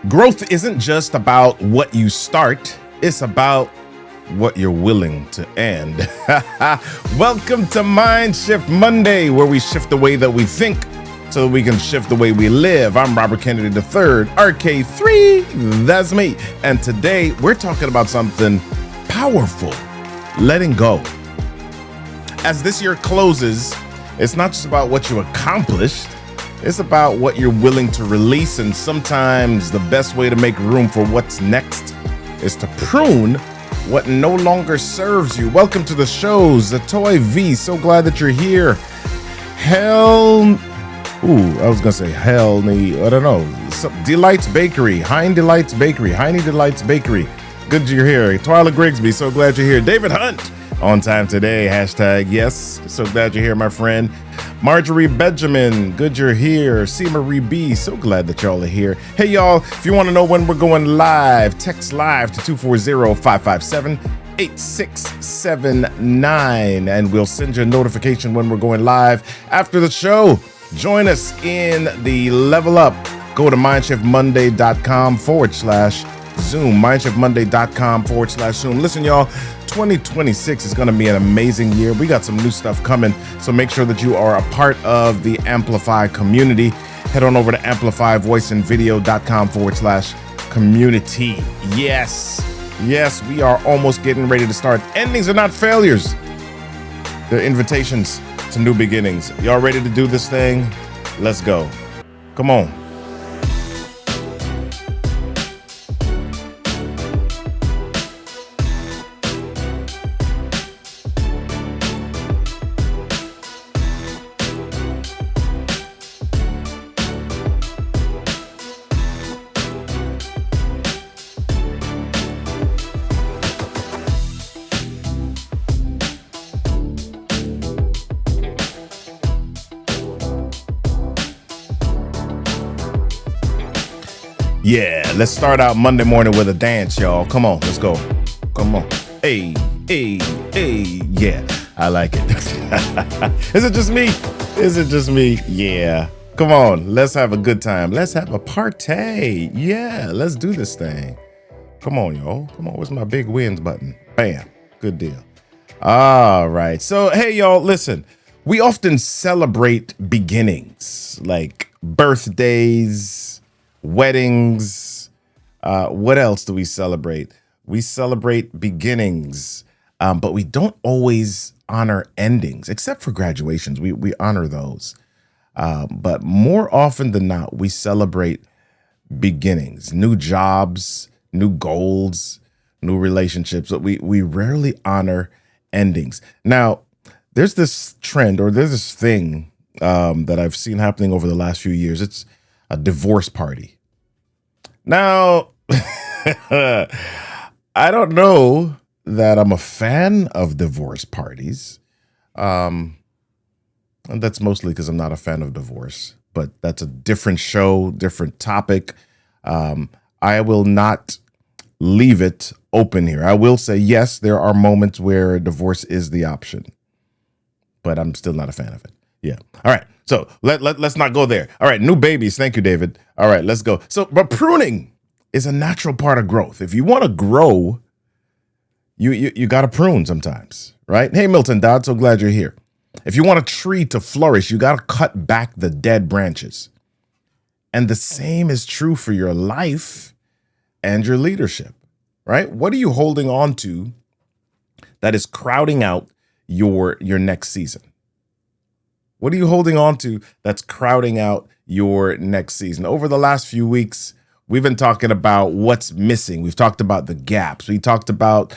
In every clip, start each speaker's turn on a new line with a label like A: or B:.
A: Growth isn't just about what you start, it's about what you're willing to end. Welcome to MINDSHiFT Monday, where we shift the way that we think so that we can shift the way we live. I'm Robert Kennedy III, RK3, that's me. And today we're talking about something powerful, letting go. As this year closes, it's not just about what you accomplished, it's about what you're willing to release. And sometimes the best way to make room for what's next is to prune what no longer serves you. Welcome to the show, Zatoy V. So glad that you're here. Delights Bakery, Heine Delights Bakery. Good you're here. Twyla Grigsby, so glad you're here. David Hunt, on time today, hashtag yes. So glad you're here, my friend. Marjorie Benjamin, good you're here. C. Marie B, so glad that y'all are here. Hey y'all, if you want to know when we're going live, text live to 240-557-8679 and we'll send you a notification when we're going live after the show. Join us in the Level Up. Go to MINDSHiFTMonday.com/Zoom, MINDSHiFTMonday.com/Zoom. Listen, y'all, 2026 is going to be an amazing year. We got some new stuff coming, so make sure that you are a part of the Amplify community. Head on over to amplifyvoiceandvideo.com/community. Yes, we are almost getting ready to start. Endings are not failures. They're invitations to new beginnings. Y'all ready to do this thing? Let's go. Come on. Yeah, let's start out Monday morning with a dance, y'all. Come on, let's go. Come on. Hey, yeah, I like it. Is it just me? Yeah. Come on, let's have a good time. Let's have a party. Yeah, let's do this thing. Come on, y'all. Come on, where's my big wins button? Bam, good deal. All right, so hey, y'all, listen. We often celebrate beginnings, like birthdays, weddings. What else do we celebrate? We celebrate beginnings, but we don't always honor endings, except for graduations. We honor those. But more often than not, we celebrate beginnings, new jobs, new goals, new relationships, but we rarely honor endings. Now, there's this trend, or there's this thing that I've seen happening over the last few years. It's a divorce party. Now, I don't know that I'm a fan of divorce parties. And that's mostly because I'm not a fan of divorce, but that's a different show, different topic. I will not leave it open here. I will say, yes, there are moments where divorce is the option, but I'm still not a fan of it. Yeah. All right. So let's not go there. All right. New babies. Thank you, David. All right, let's go. So, but pruning is a natural part of growth. If you want to grow, you got to prune sometimes, right? Hey, Milton Dodd, so glad you're here. If you want a tree to flourish, you got to cut back the dead branches. And the same is true for your life and your leadership, right? What are you holding on to that is crowding out your next season? What are you holding on to that's crowding out your next season? Over the last few weeks, we've been talking about what's missing. We've talked about the gaps. We talked about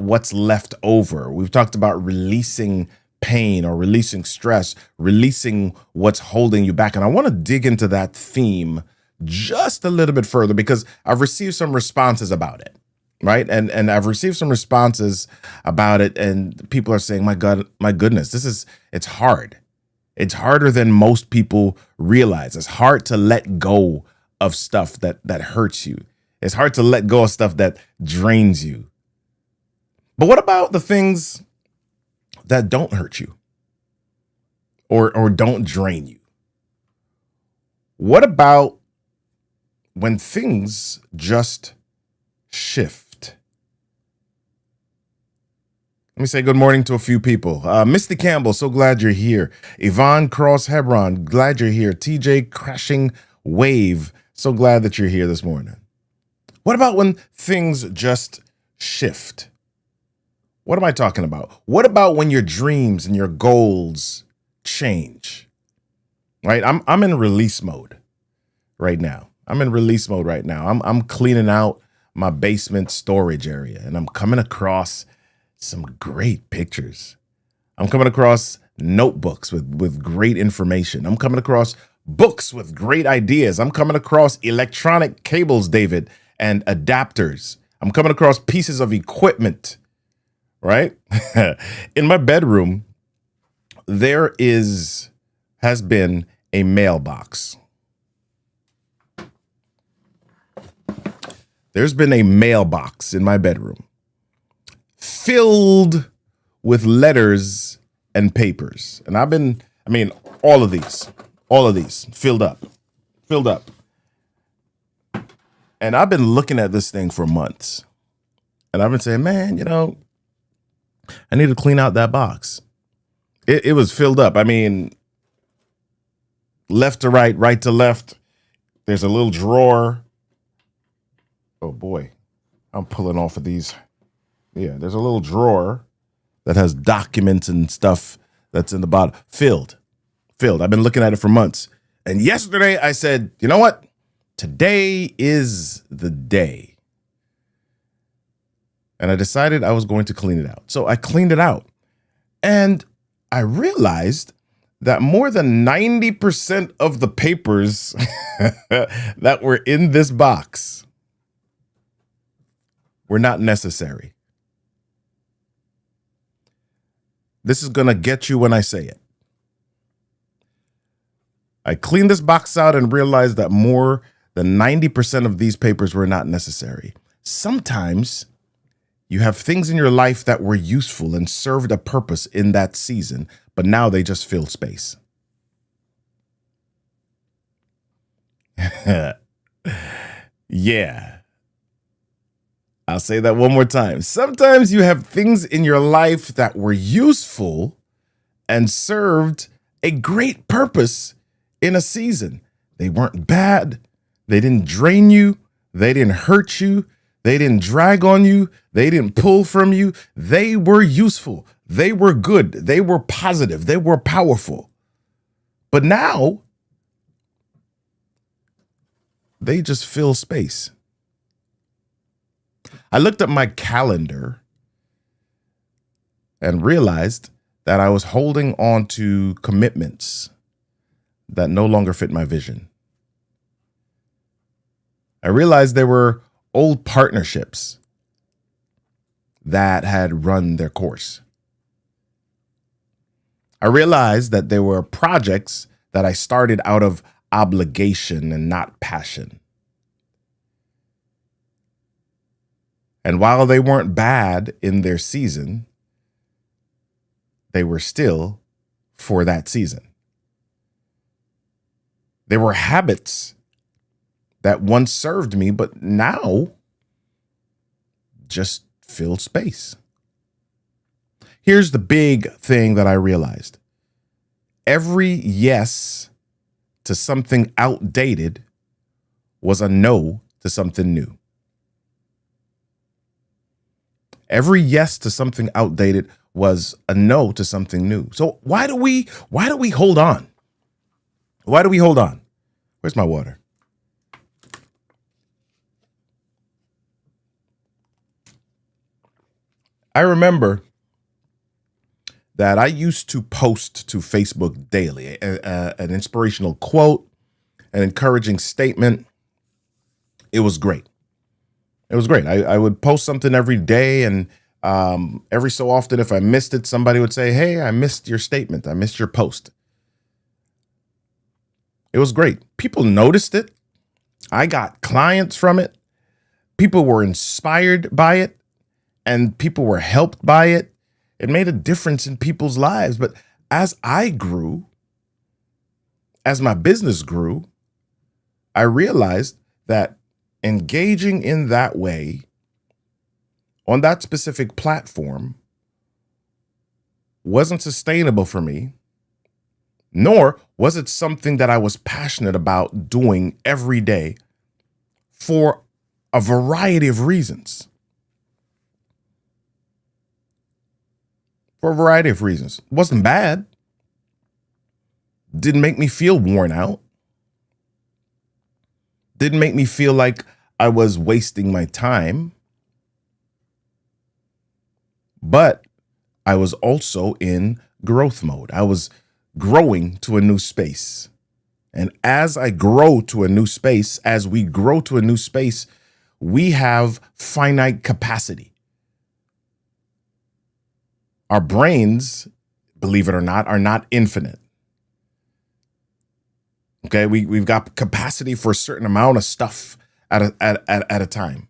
A: what's left over. We've talked about releasing pain or releasing stress, releasing what's holding you back. And I want to dig into that theme just a little bit further because I've received some responses about it, right? And I've received some responses about it, and people are saying, my goodness, it's hard. It's harder than most people realize. It's hard to let go of stuff that hurts you. It's hard to let go of stuff that drains you. But what about the things that don't hurt you or don't drain you? What about when things just shift. Let me say good morning to a few people. Misty Campbell, so glad you're here. Yvonne Cross Hebron, glad you're here. TJ Crashing Wave, so glad that you're here this morning. What about when things just shift? What am I talking about? What about when your dreams and your goals change? Right? I'm in release mode right now. I'm cleaning out my basement storage area, and I'm coming across some great pictures. I'm coming across notebooks with great information. I'm coming across books with great ideas. I'm coming across electronic cables, David, and adapters. I'm coming across pieces of equipment, right? In my bedroom, there has been a mailbox. There's been a mailbox in my bedroom filled with letters and papers. And all of these filled up. And I've been looking at this thing for months. And I've been saying, man, I need to clean out that box. It was filled up. Left to right, right to left. There's a little drawer. Oh boy, I'm pulling off of these. Yeah, there's a little drawer that has documents and stuff that's in the bottom. Filled. I've been looking at it for months. And yesterday I said, you know what? Today is the day. And I decided I was going to clean it out. So I cleaned it out. And I realized that more than 90% of the papers that were in this box were not necessary. This is going to get you when I say it. I cleaned this box out and realized that more than 90% of these papers were not necessary. Sometimes you have things in your life that were useful and served a purpose in that season, but now they just fill space. Yeah. I'll say that one more time. Sometimes you have things in your life that were useful and served a great purpose in a season. They weren't bad. They didn't drain you. They didn't hurt you. They didn't drag on you. They didn't pull from you. They were useful. They were good. They were positive. They were powerful. But now, they just fill space. I looked at my calendar and realized that I was holding on to commitments that no longer fit my vision. I realized there were old partnerships that had run their course. I realized that there were projects that I started out of obligation and not passion. And while they weren't bad in their season, they were still for that season. There were habits that once served me, but now just filled space. Here's the big thing that I realized. Every yes to something outdated was a no to something new. Every yes to something outdated was a no to something new. So why do we hold on? Why do we hold on? Where's my water? I remember that I used to post to Facebook daily an inspirational quote, an encouraging statement. It was great. It was great. I would post something every day, and every so often, if I missed it, somebody would say, hey, I missed your statement. I missed your post. It was great. People noticed it. I got clients from it. People were inspired by it, and people were helped by it. It made a difference in people's lives. But as I grew, as my business grew, I realized that engaging in that way on that specific platform wasn't sustainable for me, nor was it something that I was passionate about doing every day for a variety of reasons. For a variety of reasons. It wasn't bad. Didn't make me feel worn out. Didn't make me feel like I was wasting my time. But I was also in growth mode. I was growing to a new space. And as I grow to a new space, as we grow to a new space, we have finite capacity. Our brains, believe it or not, are not infinite. Okay, we've got capacity for a certain amount of stuff at a time.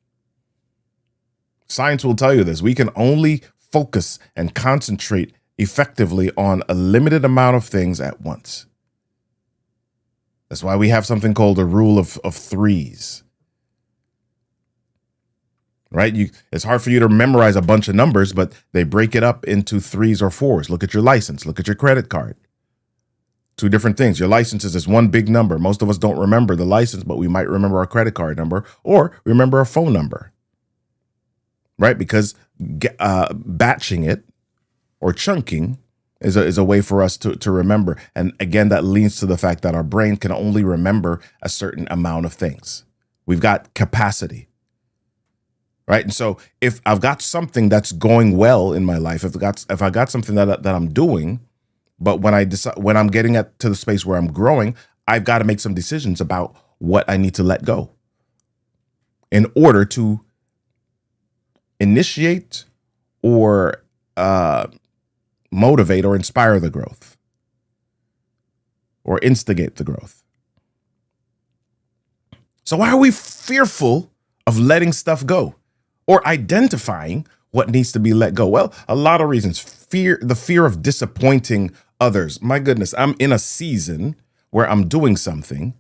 A: Science will tell you this. We can only focus and concentrate effectively on a limited amount of things at once. That's why we have something called a rule of threes. Right? It's hard for you to memorize a bunch of numbers, but they break it up into threes or fours. Look at your license. Look at your credit card. Two different things. Your license is this one big number. Most of us don't remember the license, but we might remember our credit card number or remember a phone number. Right? Because batching it or chunking is a way for us to remember. And again, that leads to the fact that our brain can only remember a certain amount of things. We've got capacity. Right? And so if I've got something that's going well in my life, if I got something that I'm doing, but when I'm getting to the space where I'm growing, I've got to make some decisions about what I need to let go in order to initiate or motivate or inspire the growth or instigate the growth. So why are we fearful of letting stuff go or identifying what needs to be let go? Well, a lot of reasons. The fear of disappointing others. My goodness, I'm in a season where I'm doing something.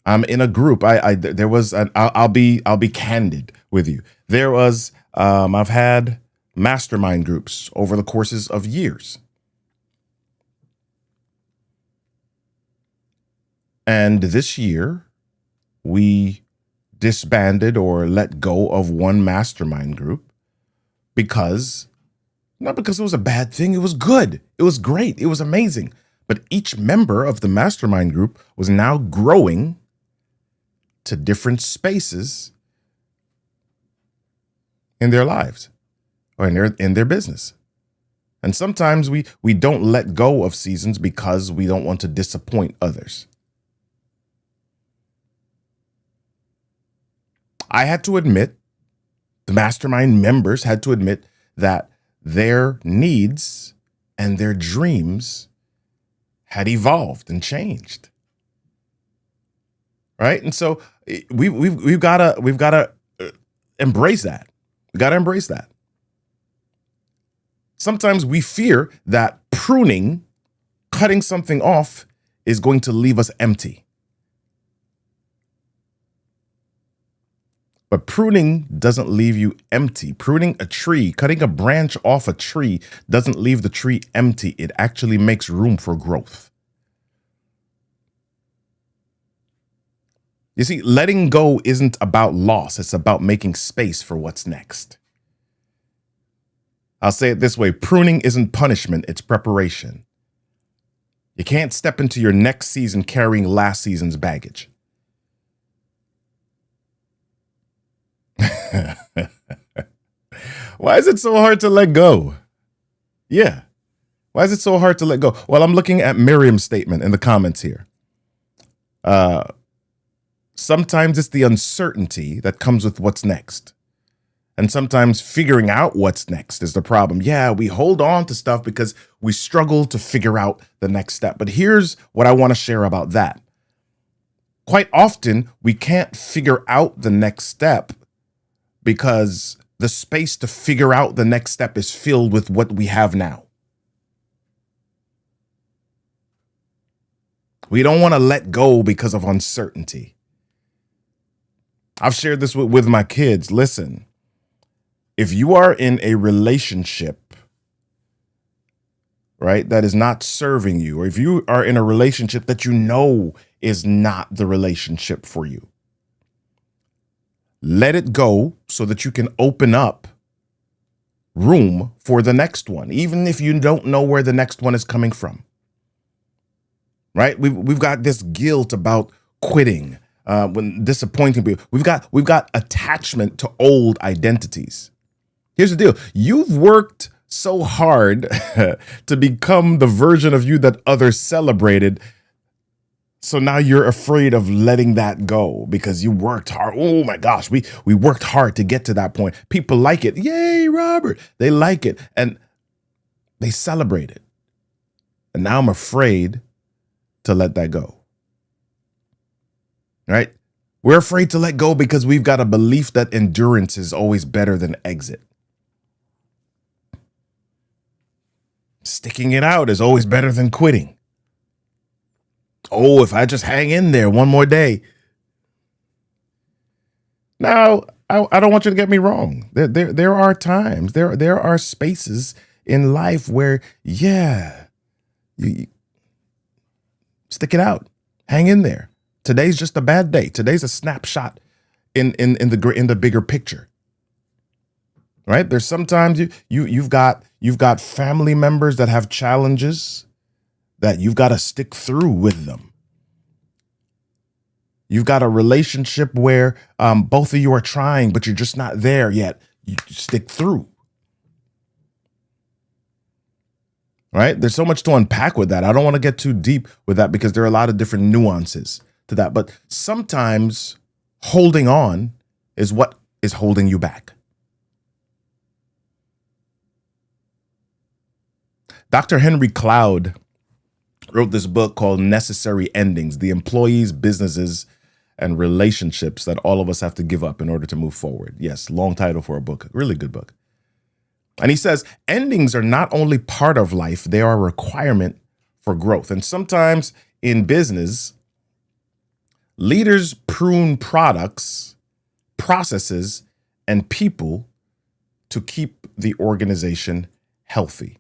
A: I'm in a group. I'll be candid with you. There was I've had mastermind groups over the courses of years. And this year we disbanded or let go of one mastermind group not because it was a bad thing. It was good. It was great. It was amazing. But each member of the mastermind group was now growing to different spaces in their lives or in their business. And sometimes we don't let go of seasons because we don't want to disappoint others. I had to admit, the mastermind members had to admit that their needs and their dreams had evolved and changed. Right? And so we've got to embrace that. We got to embrace that. Sometimes we fear that pruning, cutting something off, is going to leave us empty. But pruning doesn't leave you empty. Pruning a tree, cutting a branch off a tree doesn't leave the tree empty. It actually makes room for growth. You see, letting go isn't about loss. It's about making space for what's next. I'll say it this way. Pruning isn't punishment. It's preparation. You can't step into your next season carrying last season's baggage. Why is it so hard to let go? Yeah. Why is it so hard to let go? Well, I'm looking at Miriam's statement in the comments here. Sometimes it's the uncertainty that comes with what's next. And sometimes figuring out what's next is the problem. Yeah, we hold on to stuff because we struggle to figure out the next step. But here's what I want to share about that. Quite often, we can't figure out the next step because the space to figure out the next step is filled with what we have now. We don't want to let go because of uncertainty. I've shared this with my kids. Listen, if you are in a relationship, right, that is not serving you, or if you are in a relationship that you know is not the relationship for you, let it go so that you can open up room for the next one, even if you don't know where the next one is coming from. Right? We've got this guilt about quitting when disappointing people. We've got attachment to old identities. Here's the deal. You've worked so hard to become the version of you that others celebrated. So now you're afraid of letting that go because you worked hard. Oh my gosh, we worked hard to get to that point. People like it. Yay, Robert. They like it and they celebrate it. And now I'm afraid to let that go. Right? We're afraid to let go because we've got a belief that endurance is always better than exit. Sticking it out is always better than quitting. Oh, if I just hang in there one more day. Now, I don't want you to get me wrong. There are times, there are spaces in life where, yeah, you stick it out, hang in there. Today's just a bad day. Today's a snapshot in the bigger picture. Right? There's sometimes you've got family members that have challenges that you've got to stick through with them. You've got a relationship where both of you are trying, but you're just not there yet. You stick through. Right? There's so much to unpack with that. I don't want to get too deep with that because there are a lot of different nuances to that. But sometimes holding on is what is holding you back. Dr. Henry Cloud wrote this book called Necessary Endings, the employees, businesses, and relationships that all of us have to give up in order to move forward. Yes, long title for a book, really good book. And he says, endings are not only part of life, they are a requirement for growth. And sometimes in business, leaders prune products, processes, and people to keep the organization healthy.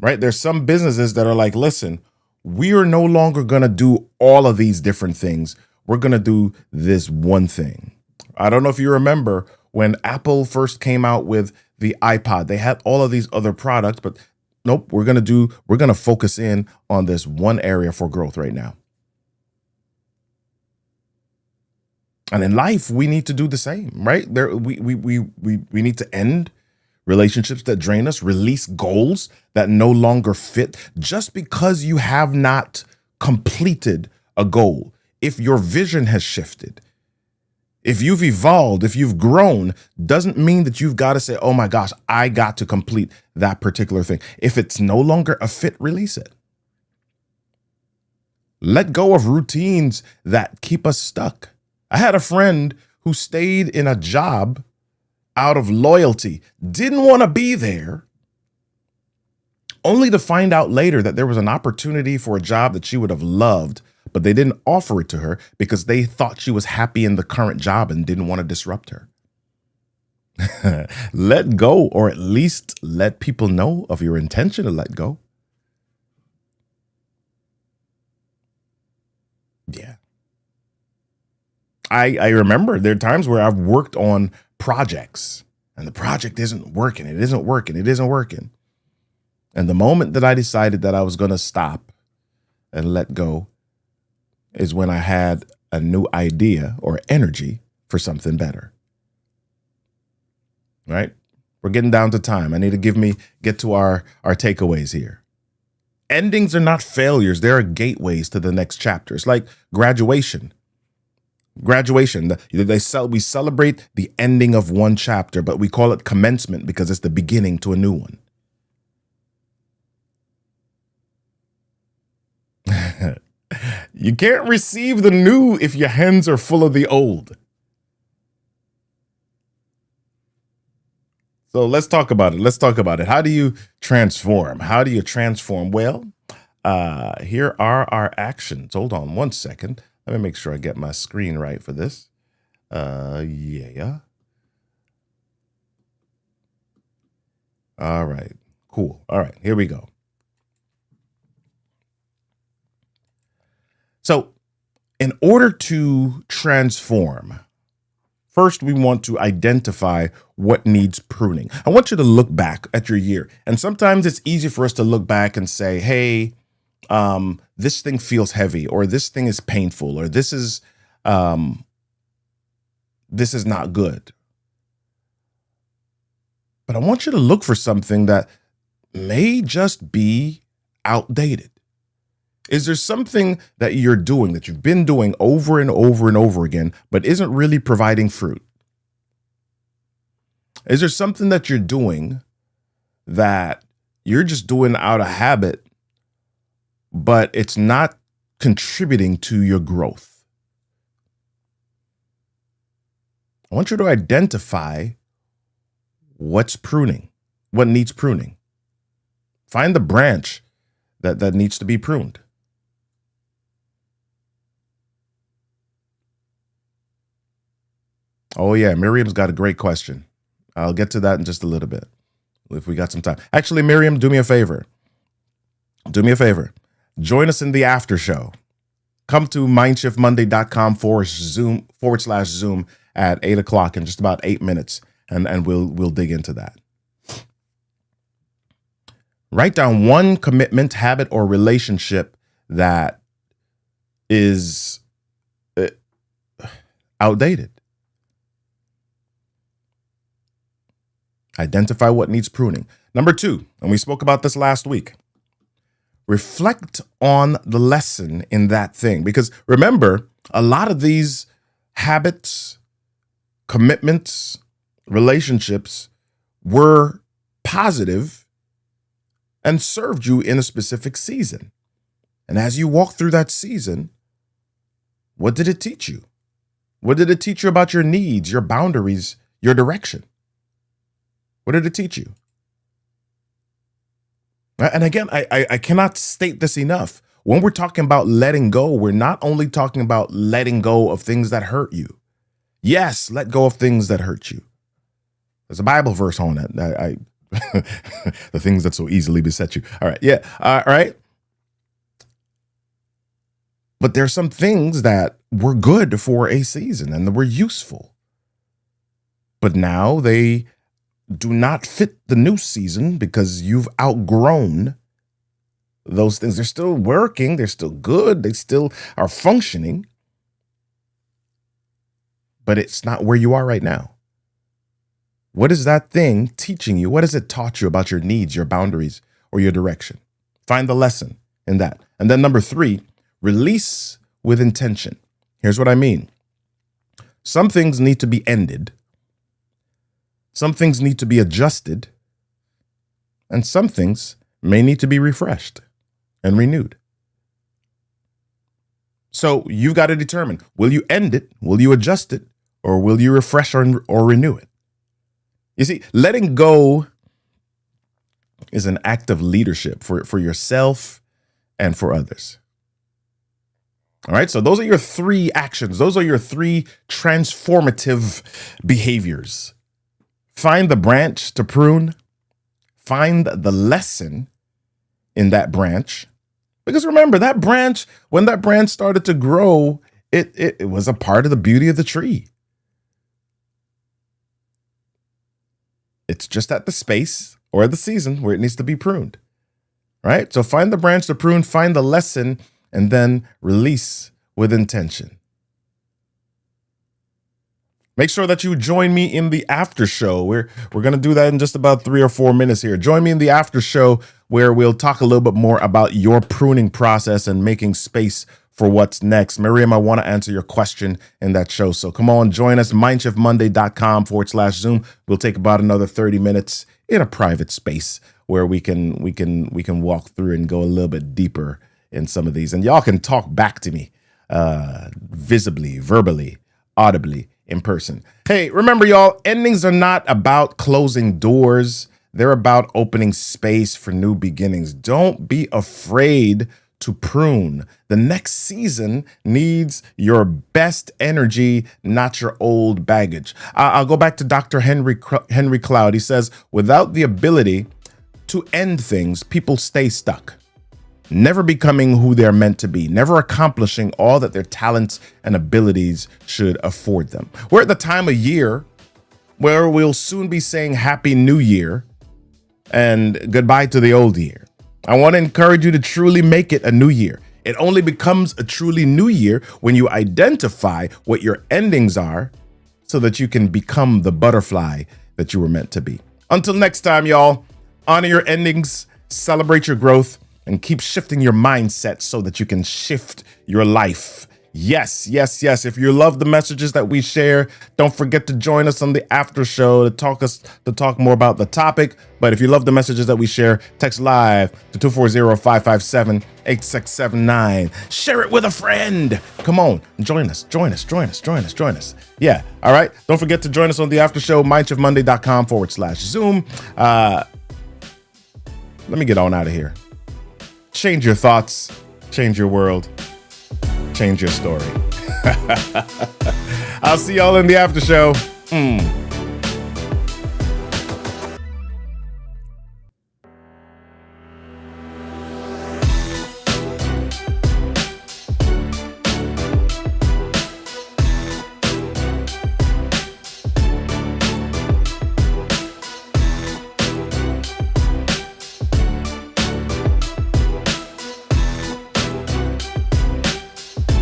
A: Right? There's some businesses that are like, listen, we are no longer going to do all of these different things. We're going to do this one thing. I don't know if you remember when Apple first came out with the iPod, they had all of these other products, but nope, we're going to focus in on this one area for growth right now. And in life, we need to do the same, right? We need to end relationships that drain us, release goals that no longer fit just because you have not completed a goal. If your vision has shifted, if you've evolved, if you've grown, doesn't mean that you've got to say, oh my gosh, I got to complete that particular thing. If it's no longer a fit, release it. Let go of routines that keep us stuck. I had a friend who stayed in a job out of loyalty, didn't want to be there, only to find out later that there was an opportunity for a job that she would have loved, but they didn't offer it to her because they thought she was happy in the current job and didn't want to disrupt her. Let go, or at least let people know of your intention to let go. Yeah. I remember there are times where I've worked on projects and the project isn't working. It isn't working. And the moment that I decided that I was going to stop and let go is when I had a new idea or energy for something better. Right? We're getting down to time. I need to get to our takeaways here. Endings are not failures. They are gateways to the next chapter. It's like graduation. We celebrate the ending of one chapter, but we call it commencement because it's the beginning to a new one. You can't receive the new if your hands are full of the old. So let's talk about it. How do you transform? Well, here are our actions. Hold on one second. Let me make sure I get my screen right for this. Yeah. All right. Cool. All right. Here we go. So, in order to transform, first we want to identify what needs pruning. I want you to look back at your year. And sometimes it's easy for us to look back and say, hey, this thing feels heavy, or this thing is painful, or this is not good. But I want you to look for something that may just be outdated. Is there something that you're doing, that you've been doing over and over and over again, but isn't really providing fruit? Is there something that you're doing that you're just doing out of habit, but it's not contributing to your growth? I want you to identify what's pruning, what needs pruning. Find the branch that needs to be pruned. Oh, yeah, Miriam's got a great question. I'll get to that in just a little bit, if we got some time. Actually, Miriam, do me a favor. Join us in the after show. Come to MINDSHiFTMonday.com/Zoom at 8 o'clock in just about 8 minutes, and we'll dig into that. Write down one commitment, habit, or relationship that is outdated. Identify what needs pruning. Number 2, and we spoke about this last week, reflect on the lesson in that thing. Because remember, a lot of these habits, commitments, relationships were positive and served you in a specific season. And as you walk through that season, what did it teach you? What did it teach you about your needs, your boundaries, your direction? What did it teach you? And again, I cannot state this enough. When we're talking about letting go, we're not only talking about letting go of things that hurt you. Yes, let go of things that hurt you. There's a Bible verse on it. The things that so easily beset you. All right. Yeah. All right. But there's some things that were good for a season and that were useful. But now they do not fit the new season because you've outgrown those things. They're still working. They're still good. They still are functioning. But it's not where you are right now. What is that thing teaching you? What has it taught you about your needs, your boundaries, or your direction? Find the lesson in that. And then number 3, release with intention. Here's what I mean. Some things need to be ended. Some things need to be adjusted. And some things may need to be refreshed and renewed. So you've got to determine, will you end it? Will you adjust it? Or will you refresh or renew it? You see, letting go is an act of leadership for yourself and for others. All right, so those are your 3 actions. Those are your 3 transformative behaviors. Find the branch to prune. Find the lesson in that branch. Because remember, that branch, when that branch started to grow, it was a part of the beauty of the tree. It's just at the space or the season where it needs to be pruned, right? So find the branch to prune, find the lesson, and then release with intention. Make sure that you join me in the after show. We're going to do that in just about 3 or 4 minutes here. Join me in the after show where we'll talk a little bit more about your pruning process and making space for what's next. Miriam, I want to answer your question in that show. So come on, join us, MINDSHiFTMonday.com/Zoom. We'll take about another 30 minutes in a private space where we can walk through and go a little bit deeper in some of these. And y'all can talk back to me visibly, verbally, audibly, in person. Hey, remember, y'all, endings are not about closing doors. They're about opening space for new beginnings. Don't be afraid to prune. The next season needs your best energy, not your old baggage. I'll go back to Dr. Henry Cloud. He says, without the ability to end things, people stay stuck, never becoming who they're meant to be, never accomplishing all that their talents and abilities should afford them. We're at the time of year where we'll soon be saying Happy New Year and goodbye to the old year. I want to encourage you to truly make it a new year. It only becomes a truly new year when you identify what your endings are so that you can become the butterfly that you were meant to be. Until next time, y'all, honor your endings, celebrate your growth, and keep shifting your mindset so that you can shift your life. Yes, yes, yes. If you love the messages that we share, don't forget to join us on the Aftershow to talk more about the topic. But if you love the messages that we share, text live to 240-557-8679. Share it with a friend. Come on, join us. Yeah, all right. Don't forget to join us on the Aftershow, MINDSHiFTMonday.com/Zoom. Let me get on out of here. Change your thoughts, change your world. Change your story. I'll see y'all in the Aftershow.